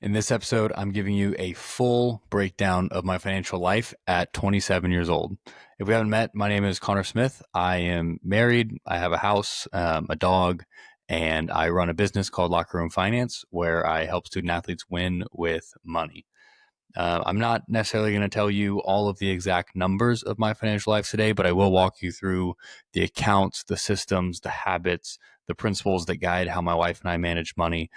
In this episode, I'm giving you a full breakdown of my financial life at 27 years old. If we haven't met, my name is Connor Smith. I am married. I have a house, a dog, and I run a business called Locker Room Finance where I help student athletes win with money. I'm not necessarily going to tell you all of the exact numbers of my financial life today, but I will walk you through the accounts, the systems, the habits, the principles that guide how my wife and I manage money.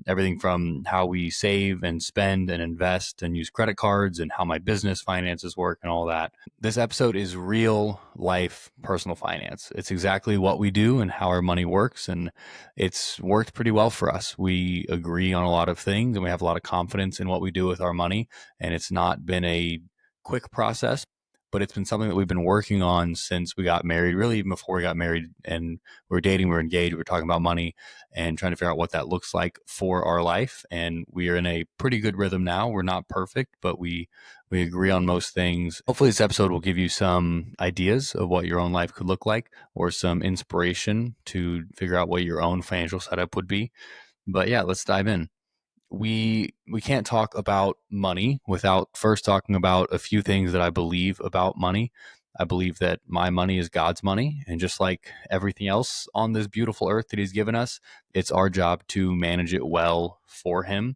Everything from how we save and spend and invest and use credit cards and how my business finances work and all that. This episode is real life personal finance. It's exactly what we do and how our money works. And it's worked pretty well for us. We agree on a lot of things and we have a lot of confidence in what we do with our money. And it's not been a quick process, but it's been something that we've been working on since we got married, really even before we got married and we were dating, we were engaged, we were talking about money and trying to figure out what that looks like for our life. And we are in a pretty good rhythm now. We're not perfect, but we agree on most things. Hopefully this episode will give you some ideas of what your own life could look like or some inspiration to figure out what your own financial setup would be. But yeah, let's dive in. We can't talk about money without first talking about a few things that I believe about money. I believe that my money is God's money, and just like everything else on this beautiful earth that he's given us, it's our job to manage it well for him.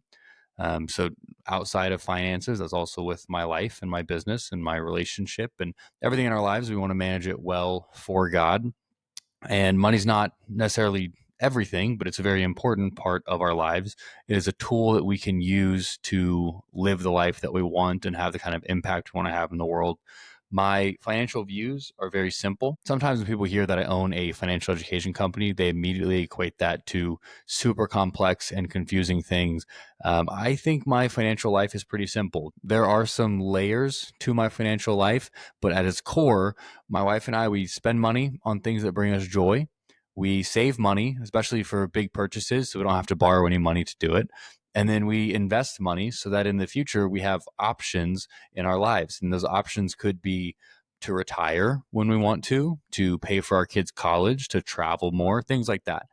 So outside of finances, that's also with my life and my business and my relationship and everything in our lives. We want to manage it well for God. And money's not necessarily everything, but it's a very important part of our lives. It is a tool that we can use to live the life that we want and have the kind of impact we want to have in the world. My financial views are very simple. Sometimes when people hear that I own a financial education company, they immediately equate that to super complex and confusing things. I think my financial life is pretty simple. There are some layers to my financial life, but at its core, my wife and I, we spend money on things that bring us joy. We save money, especially for big purchases, so we don't have to borrow any money to do it. And then we invest money so that in the future we have options in our lives. And those options could be to retire when we want to pay for our kids' college, to travel more, things like that.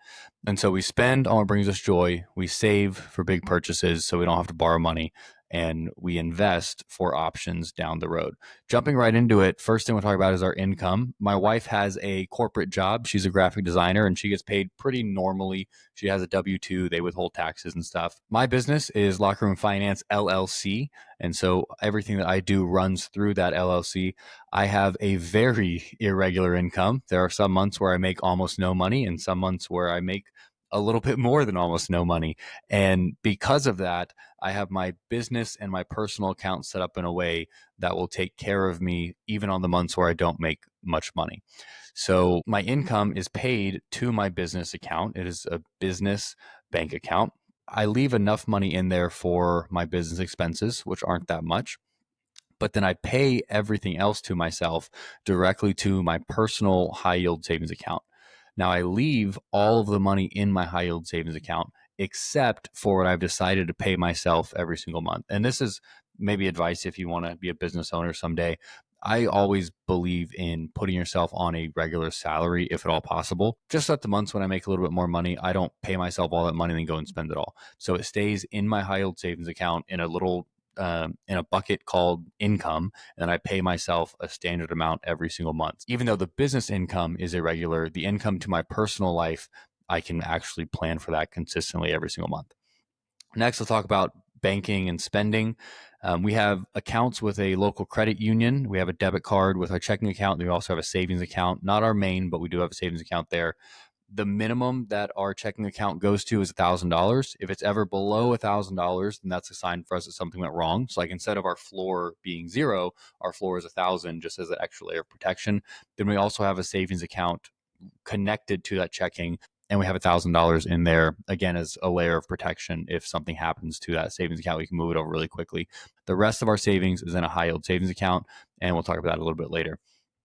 And so we spend on what brings us joy. We save for big purchases so we don't have to borrow money. And we invest for options down the road. Jumping right into it, first thing we'll talk about is our income. My wife has a corporate job. She's a graphic designer and she gets paid pretty normally. She has a W-2, they withhold taxes and stuff. My business is Locker Room Finance LLC. And so everything that I do runs through that LLC. I have a very irregular income. There are some months where I make almost no money and some months where I make a little bit more than almost no money. And because of that, I have my business and my personal account set up in a way that will take care of me even on the months where I don't make much money. So my income is paid to my business account. It is a business bank account. I leave enough money in there for my business expenses, which aren't that much. But then I pay everything else to myself directly to my personal high yield savings account. Now I leave all of the money in my high yield savings account except for what I've decided to pay myself every single month. And this is maybe advice if you want to be a business owner someday. I always believe in putting yourself on a regular salary if at all possible. Just at the months when I make a little bit more money, I don't pay myself all that money and then go and spend it all. So it stays in my high yield savings account in a little in a bucket called income, and I pay myself a standard amount every single month. Even though the business income is irregular, the income to my personal life, I can actually plan for that consistently every single month. Next, let's talk about banking and spending. We have accounts with a local credit union. We have a debit card with our checking account. We also have a savings account, not our main, but we do have a savings account there. The minimum that our checking account goes to is $1,000. If it's ever below $1,000, then that's a sign for us that something went wrong. So like instead of our floor being zero, our floor is 1,000 just as an extra layer of protection. Then we also have a savings account connected to that checking, and we have $1,000 in there again as a layer of protection. If something happens to that savings account, we can move it over really quickly. The rest of our savings is in a high yield savings account, and we'll talk about that a little bit later.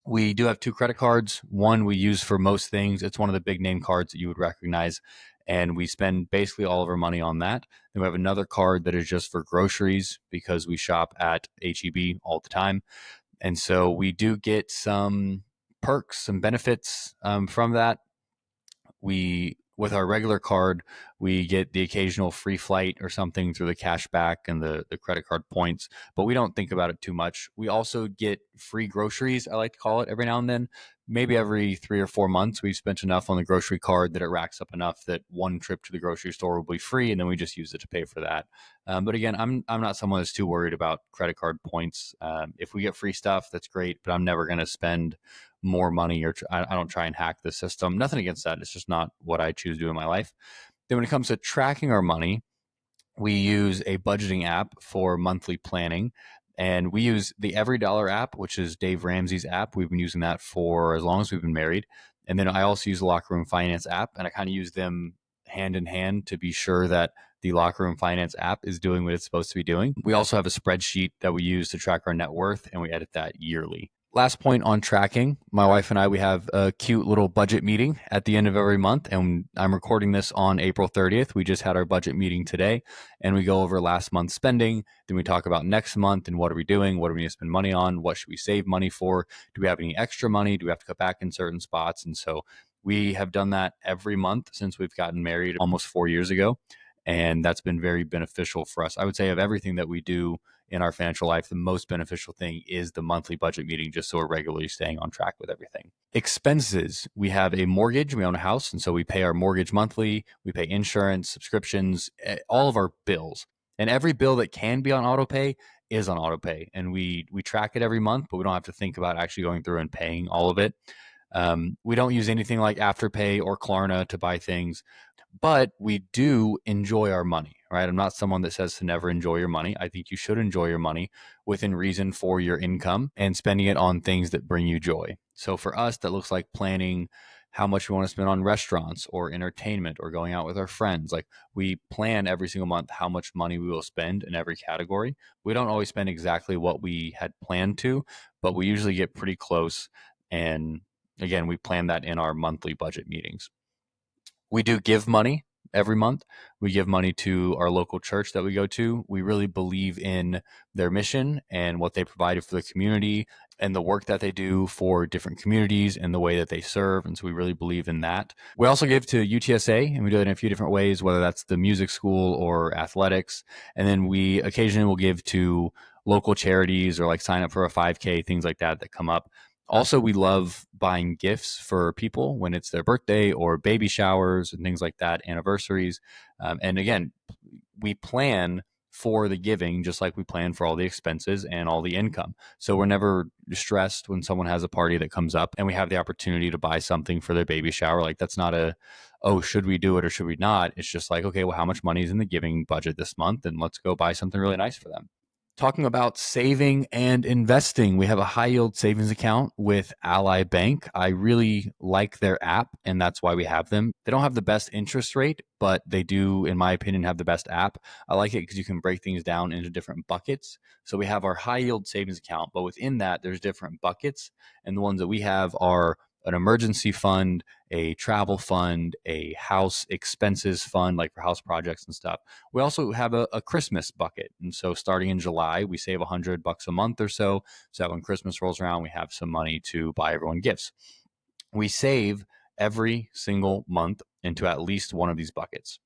We do have two credit cards. One we use for most things. It's one of the big name cards that you would recognize. And we spend basically all of our money on that. Then we have another card that is just for groceries because we shop at HEB all the time. And so we do get some perks, some benefits from that. We With our regular card, we get the occasional free flight or something through the cash back and the credit card points, but we don't think about it too much. We also get free groceries, I like to call it, every now and then. Maybe every 3 or 4 months, we've spent enough on the grocery card that it racks up enough that one trip to the grocery store will be free, and then we just use it to pay for that. But again, I'm not someone that's too worried about credit card points. If we get free stuff, that's great, but I'm never going to spend more money, or I don't try and hack the system. Nothing against that. It's just not what I choose to do in my life. Then when it comes to tracking our money, we use a budgeting app for monthly planning. And we use the Every Dollar app, which is Dave Ramsey's app. We've been using that for as long as we've been married. And then I also use the Locker Room Finance app, and I kind of use them hand in hand to be sure that the Locker Room Finance app is doing what it's supposed to be doing. We also have a spreadsheet that we use to track our net worth, and we edit that yearly. Last point on tracking, my wife and I, we have a cute little budget meeting at the end of every month, and I'm recording this on April 30th. We just had our budget meeting today, and we go over last month's spending. Then we talk about next month and what are we doing? What do we need to spend money on? What should we save money for? Do we have any extra money? Do we have to cut back in certain spots? And so we have done that every month since we've gotten married almost 4 years ago. And that's been very beneficial for us. I would say of everything that we do in our financial life, the most beneficial thing is the monthly budget meeting, just so we're regularly staying on track with everything. Expenses. We have a mortgage, we own a house, and so we pay our mortgage monthly. We pay insurance, subscriptions, all of our bills. And every bill that can be on auto pay is on auto pay. And we track it every month, but we don't have to think about actually going through and paying all of it. We don't use anything like Afterpay or Klarna to buy things, but we do enjoy our money, right? I'm not someone that says to never enjoy your money. I think you should enjoy your money within reason for your income and spending it on things that bring you joy. So for us, that looks like planning how much we want to spend on restaurants or entertainment or going out with our friends. Like, we plan every single month how much money we will spend in every category. We don't always spend exactly what we had planned to, but we usually get pretty close. And again, we plan that in our monthly budget meetings. We do give money every month. We give money to our local church that we go to. We really believe in their mission and what they provided for the community and the work that they do for different communities and the way that they serve. And so we really believe in that. We also give to UTSA, and we do it in a few different ways, whether that's the music school or athletics. And then we occasionally will give to local charities or like sign up for a 5K, things like that that come up. Also, we love buying gifts for people when it's their birthday or baby showers and things like that, anniversaries. And again, we plan for the giving just like we plan for all the expenses and all the income. So we're never stressed when someone has a party that comes up and we have the opportunity to buy something for their baby shower. Like, that's not a, oh, should we do it or should we not? It's just like, okay, well, how much money is in the giving budget this month? And let's go buy something really nice for them. Talking about saving and investing, we have a high yield savings account with Ally Bank. I really like their app, and that's why we have them. They don't have the best interest rate, but they do, in my opinion, have the best app. I like it because you can break things down into different buckets. So we have our high yield savings account, but within that, there's different buckets. And the ones that we have are an emergency fund, a travel fund, a house expenses fund, like for house projects and stuff. We also have a Christmas bucket. And so starting in July, we save $100 a month or so. So that when Christmas rolls around, we have some money to buy everyone gifts. We save every single month into at least one of these buckets.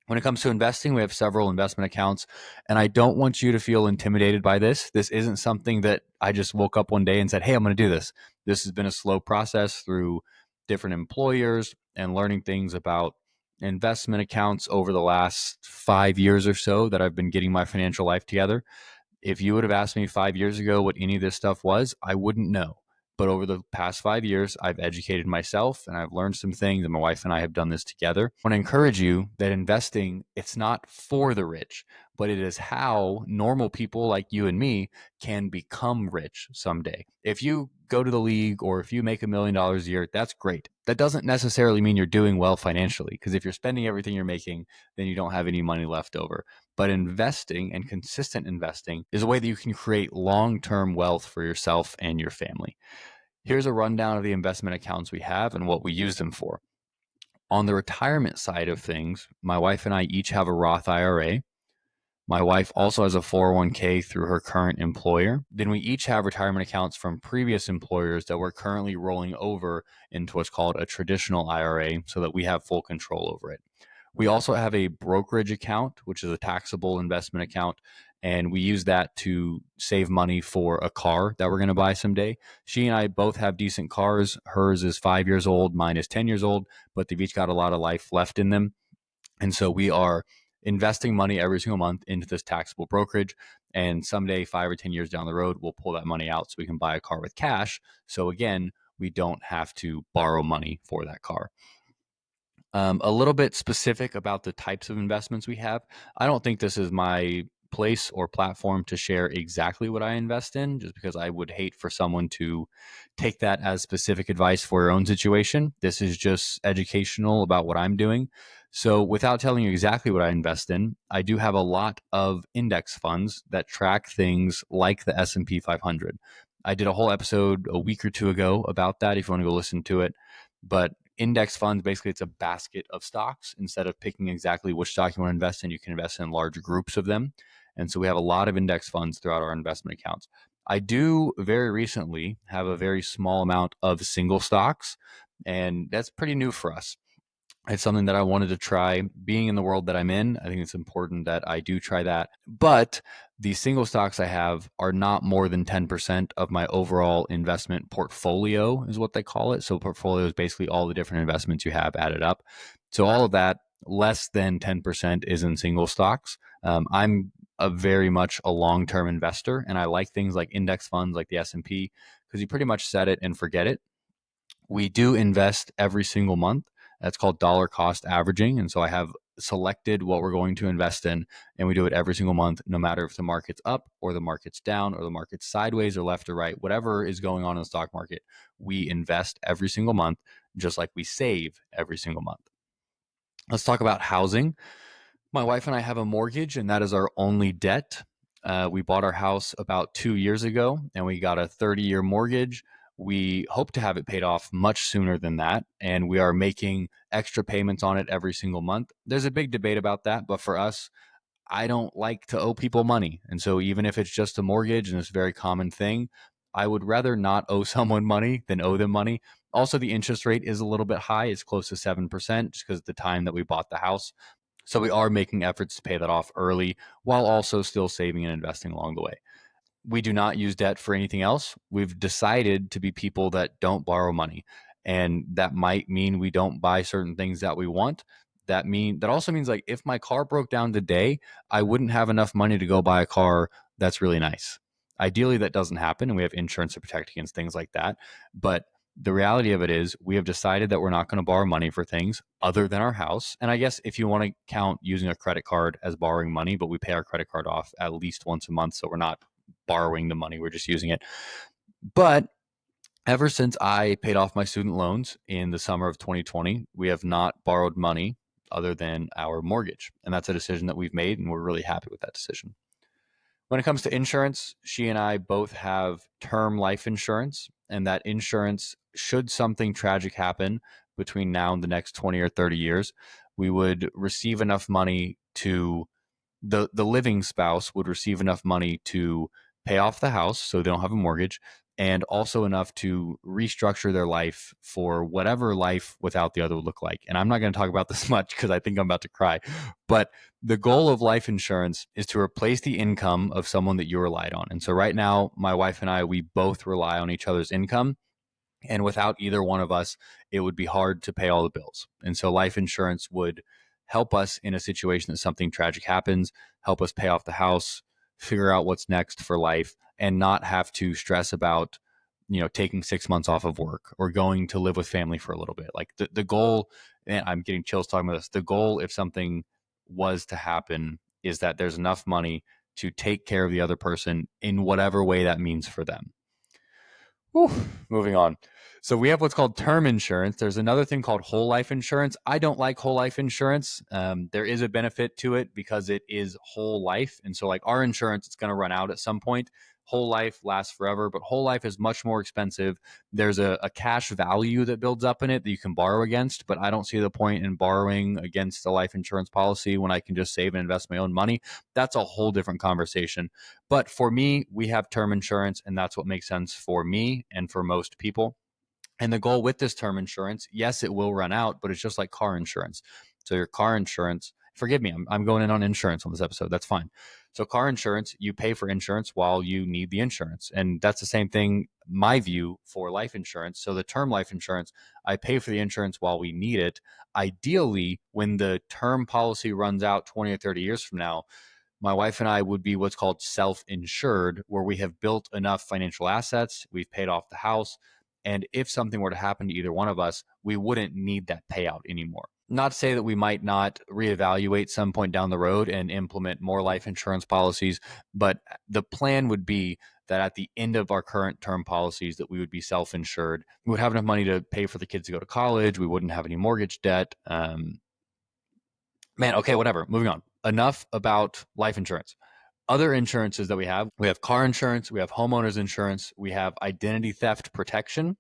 When it comes to investing, we have several investment accounts, and I don't want you to feel intimidated by this. This isn't something that I just woke up one day and said, hey, I'm going to do this. This has been a slow process through different employers and learning things about investment accounts over the last 5 years or so that I've been getting my financial life together. If you would have asked me 5 years ago what any of this stuff was, I wouldn't know. But over the past 5 years, I've educated myself and I've learned some things, and my wife and I have done this together. I want to encourage you that investing, it's not for the rich, but it is how normal people like you and me can become rich someday. If you go to the league or if you make $1 million a year, that's great. That doesn't necessarily mean you're doing well financially, because if you're spending everything you're making, then you don't have any money left over. But investing and consistent investing is a way that you can create long-term wealth for yourself and your family. Here's a rundown of the investment accounts we have and what we use them for. On the retirement side of things, my wife and I each have a Roth IRA. My wife also has a 401k through her current employer. Then we each have retirement accounts from previous employers that we're currently rolling over into what's called a traditional IRA so that we have full control over it. We also have a brokerage account, which is a taxable investment account, and we use that to save money for a car that we're going to buy someday. She and I both have decent cars. Hers is 5 years old, mine is 10 years old, but they've each got a lot of life left in them. And so we are investing money every single month into this taxable brokerage. And someday, 5 or 10 years down the road, we'll pull that money out so we can buy a car with cash. So again, we don't have to borrow money for that car. A little bit specific about the types of investments we have. I don't think this is my place or platform to share exactly what I invest in, just because I would hate for someone to take that as specific advice for your own situation. This is just educational about what I'm doing. So without telling you exactly what I invest in, I do have a lot of index funds that track things like the S&P 500. I did a whole episode a week or two ago about that if you want to go listen to it. But index funds, basically it's a basket of stocks. Instead of picking exactly which stock you want to invest in, you can invest in large groups of them. And so we have a lot of index funds throughout our investment accounts. I do very recently have a very small amount of single stocks, and that's pretty new for us. It's something that I wanted to try. Being in the world that I'm in, I think it's important that I do try that. But the single stocks I have are not more than 10% of my overall investment portfolio, is what they call it. So, portfolio is basically all the different investments you have added up. So, all of that, less than 10% is in single stocks. I'm a very much a long-term investor, and I like things like index funds like the S&P because you pretty much set it and forget it. We do invest every single month. That's called dollar cost averaging. And so I have selected what we're going to invest in, and we do it every single month, no matter if the market's up or the market's down or the market's sideways or left or right, whatever is going on in the stock market, we invest every single month, just like we save every single month. Let's talk about housing. My wife and I have a mortgage, and that is our only debt. We bought our house about 2 years ago, and we got a 30-year mortgage. We hope to have it paid off much sooner than that, and we are making extra payments on it every single month. There's a big debate about that, but for us, I don't like to owe people money. And so even if it's just a mortgage and it's a very common thing, I would rather not owe someone money than owe them money. Also, the interest rate is a little bit high. It's close to 7% just because of the time that we bought the house. So we are making efforts to pay that off early while also still saving and investing along the way. We do not use debt for anything else. We've decided to be people that don't borrow money. And that might mean we don't buy certain things that we want. That also means, like, if my car broke down today, I wouldn't have enough money to go buy a car that's really nice. Ideally, that doesn't happen, and we have insurance to protect against things like that. But the reality of it is we have decided that we're not going to borrow money for things other than our house. And I guess if you want to count using a credit card as borrowing money, but we pay our credit card off at least once a month, so we're not borrowing the money, we're just using it. But ever since I paid off my student loans in the summer of 2020, we have not borrowed money other than our mortgage. And that's a decision that we've made, and we're really happy with that decision. When it comes to insurance, she and I both have term life insurance, and that insurance, should something tragic happen between now and the next 20 or 30 years, we would receive enough money to the living spouse would receive enough money to pay off the house so they don't have a mortgage, and also enough to restructure their life for whatever life without the other would look like. And I'm not going to talk about this much because I think I'm about to cry, but the goal of life insurance is to replace the income of someone that you relied on. And so right now, my wife and I, we both rely on each other's income. And without either one of us, it would be hard to pay all the bills. And so life insurance would help us in a situation that something tragic happens, help us pay off the house, figure out what's next for life, and not have to stress about, taking 6 months off of work or going to live with family for a little bit. Like the goal, and I'm getting chills talking about this, the goal, if something was to happen, is that there's enough money to take care of the other person in whatever way that means for them. Whew, moving on. So we have what's called term insurance. There's another thing called whole life insurance. I don't like whole life insurance. There is a benefit to it because it is whole life. And so, like, our insurance, it's going to run out at some point. Whole life lasts forever, but whole life is much more expensive. There's a cash value that builds up in it that you can borrow against, but I don't see the point in borrowing against a life insurance policy when I can just save and invest my own money. That's a whole different conversation. But for me, we have term insurance, and that's what makes sense for me and for most people. And the goal with this term insurance, yes, it will run out, but it's just like car insurance. So your car insurance, forgive me, I'm going in on insurance on this episode. That's fine. So car insurance, you pay for insurance while you need the insurance. And that's the same thing, my view, for life insurance. So the term life insurance, I pay for the insurance while we need it. Ideally, when the term policy runs out 20 or 30 years from now, my wife and I would be what's called self-insured, where we have built enough financial assets, we've paid off the house, and if something were to happen to either one of us, we wouldn't need that payout anymore. Not to say that we might not reevaluate some point down the road and implement more life insurance policies, but the plan would be that at the end of our current term policies that we would be self-insured. We would have enough money to pay for the kids to go to college. We wouldn't have any mortgage debt. Okay, whatever. Moving on. Enough about life insurance. Other insurances that we have car insurance, we have homeowners insurance, we have identity theft protection,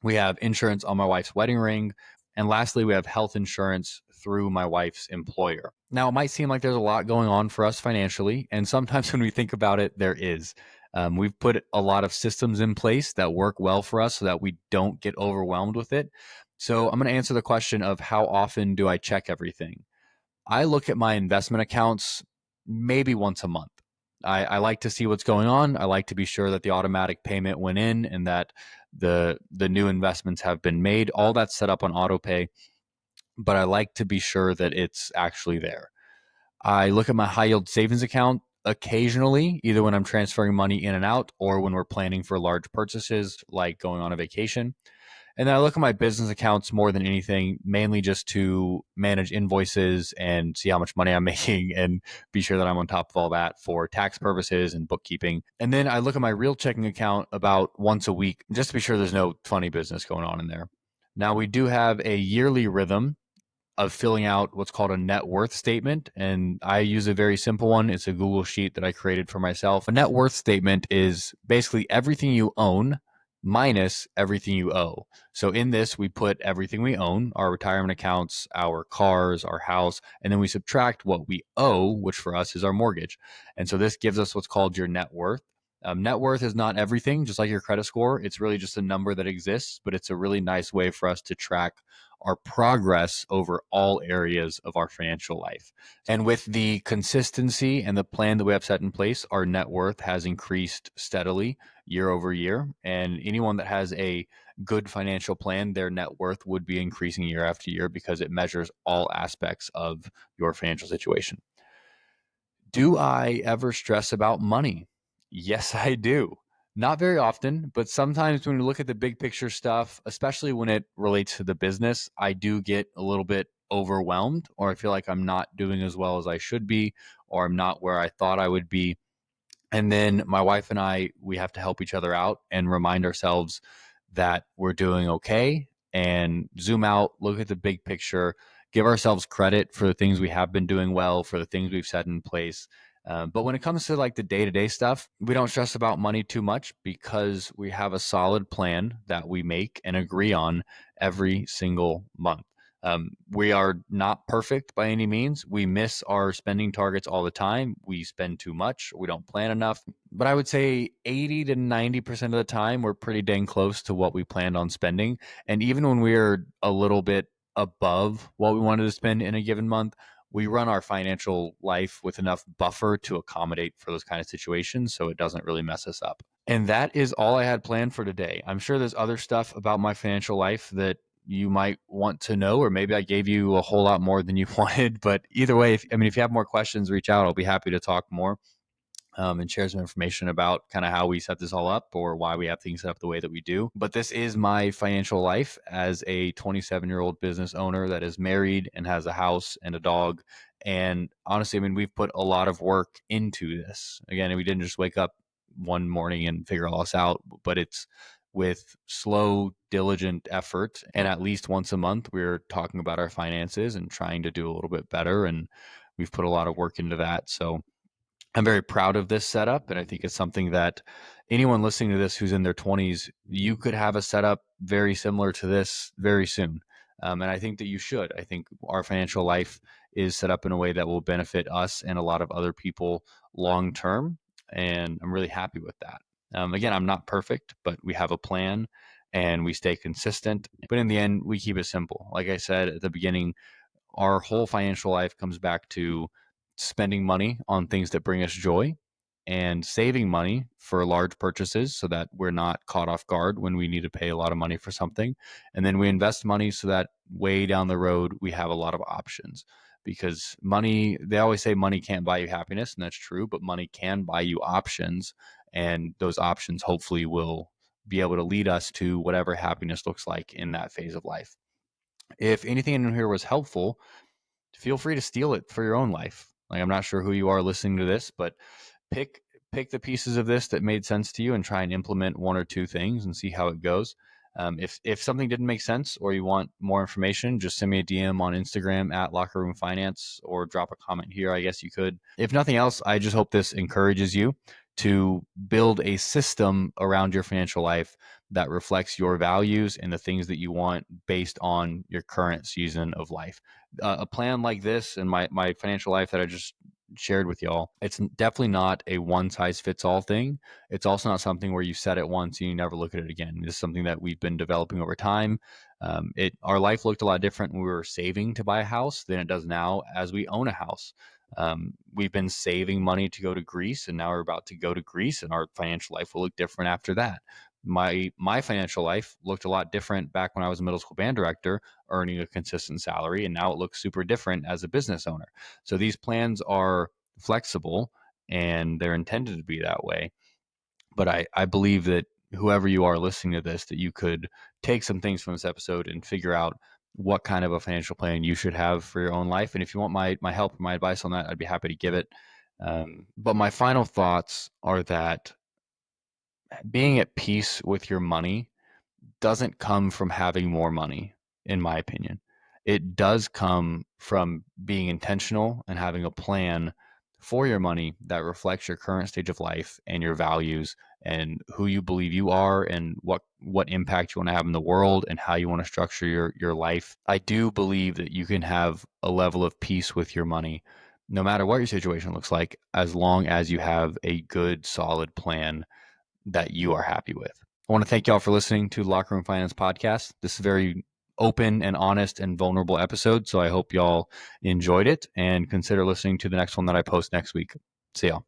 we have insurance on my wife's wedding ring, and lastly, we have health insurance through my wife's employer. Now, it might seem like there's a lot going on for us financially, and sometimes when we think about it, there is. We've put a lot of systems in place that work well for us so that we don't get overwhelmed with it. So I'm going to answer the question of how often do I check everything? I look at my investment accounts maybe once a month. I like to see what's going on. I like to be sure that the automatic payment went in and that the new investments have been made. All that's set up on auto pay, but I like to be sure that it's actually there. I look at my high yield savings account occasionally, either when I'm transferring money in and out or when we're planning for large purchases like going on a vacation. And then I look at my business accounts more than anything, mainly just to manage invoices and see how much money I'm making and be sure that I'm on top of all that for tax purposes and bookkeeping. And then I look at my real checking account about once a week just to be sure there's no funny business going on in there. Now, we do have a yearly rhythm of filling out what's called a net worth statement. And I use a very simple one. It's a Google sheet that I created for myself. A net worth statement is basically everything you own minus everything you owe. So in this, we put everything we own, our retirement accounts, our cars, our house, and then we subtract what we owe, which for us is our mortgage. And so this gives us what's called your net worth. Net worth is not everything, just like your credit score. It's really just a number that exists, but it's a really nice way for us to track our progress over all areas of our financial life. And with the consistency and the plan that we have set in place, our net worth has increased steadily year over year. And anyone that has a good financial plan, their net worth would be increasing year after year because it measures all aspects of your financial situation. Do I ever stress about money? Yes, I do. Not very often, but sometimes when we look at the big picture stuff, especially when it relates to the business, I do get a little bit overwhelmed, or I feel like I'm not doing as well as I should be, or I'm not where I thought I would be. And then my wife and I, we have to help each other out and remind ourselves that we're doing okay and zoom out, look at the big picture, give ourselves credit for the things we have been doing well, for the things we've set in place. But when it comes to like the day-to-day stuff, we don't stress about money too much because we have a solid plan that we make and agree on every single month. We are not perfect by any means. We miss our spending targets all the time. We spend too much. We don't plan enough. But I would say 80 to 90% of the time, we're pretty dang close to what we planned on spending. And even when we're a little bit above what we wanted to spend in a given month, we run our financial life with enough buffer to accommodate for those kind of situations so it doesn't really mess us up. And that is all I had planned for today. I'm sure there's other stuff about my financial life that you might want to know, or maybe I gave you a whole lot more than you wanted. But either way, if you have more questions, reach out. I'll be happy to talk more and share some information about kind of how we set this all up or why we have things set up the way that we do. But this is my financial life as a 27-year-old business owner that is married and has a house and a dog. And honestly, we've put a lot of work into this. Again, we didn't just wake up one morning and figure all this out, but it's with slow, diligent effort. And at least once a month, we're talking about our finances and trying to do a little bit better. And we've put a lot of work into that. So I'm very proud of this setup, and I think it's something that anyone listening to this who's in their 20s, you could have a setup very similar to this very soon. And I think that you should. I think our financial life is set up in a way that will benefit us and a lot of other people long term. And I'm really happy with that. Again, I'm not perfect, but we have a plan and we stay consistent. But in the end, we keep it simple. Like I said at the beginning, our whole financial life comes back to spending money on things that bring us joy and saving money for large purchases so that we're not caught off guard when we need to pay a lot of money for something. And then we invest money so that way down the road, we have a lot of options. Because money, they always say money can't buy you happiness, and that's true, but money can buy you options. And those options hopefully will be able to lead us to whatever happiness looks like in that phase of life. If anything in here was helpful, feel free to steal it for your own life. Like, I'm not sure who you are listening to this, but pick pick the pieces of this that made sense to you and try and implement one or two things and see how it goes. If something didn't make sense or you want more information, just send me a DM on Instagram at lockerroomfinance or drop a comment here. I guess you could. If nothing else, I just hope this encourages you to build a system around your financial life that reflects your values and the things that you want based on your current season of life. A plan like this and my financial life that I just shared with y'all, it's definitely not a one size fits all thing. It's also not something where you set it once and you never look at it again. This is something that we've been developing over time. Our life looked a lot different when we were saving to buy a house than it does now as we own a house. We've been saving money to go to Greece, and now we're about to go to Greece, and our financial life will look different after that. My financial life looked a lot different back when I was a middle school band director, earning a consistent salary, and now it looks super different as a business owner. So these plans are flexible and they're intended to be that way. But I believe that whoever you are listening to this, that you could take some things from this episode and figure out what kind of a financial plan you should have for your own life. And if you want my help or my advice on that, I'd be happy to give it. But my final thoughts are that being at peace with your money doesn't come from having more money, in my opinion. It does come from being intentional and having a plan for your money that reflects your current stage of life and your values and who you believe you are and what impact you want to have in the world and how you want to structure your life. I do believe that you can have a level of peace with your money no matter what your situation looks like, as long as you have a good solid plan that you are happy with. I want to thank y'all for listening to the Locker Room Finance Podcast. This is a very open and honest and vulnerable episode, so I hope y'all enjoyed it and consider listening to the next one that I post next week. See y'all.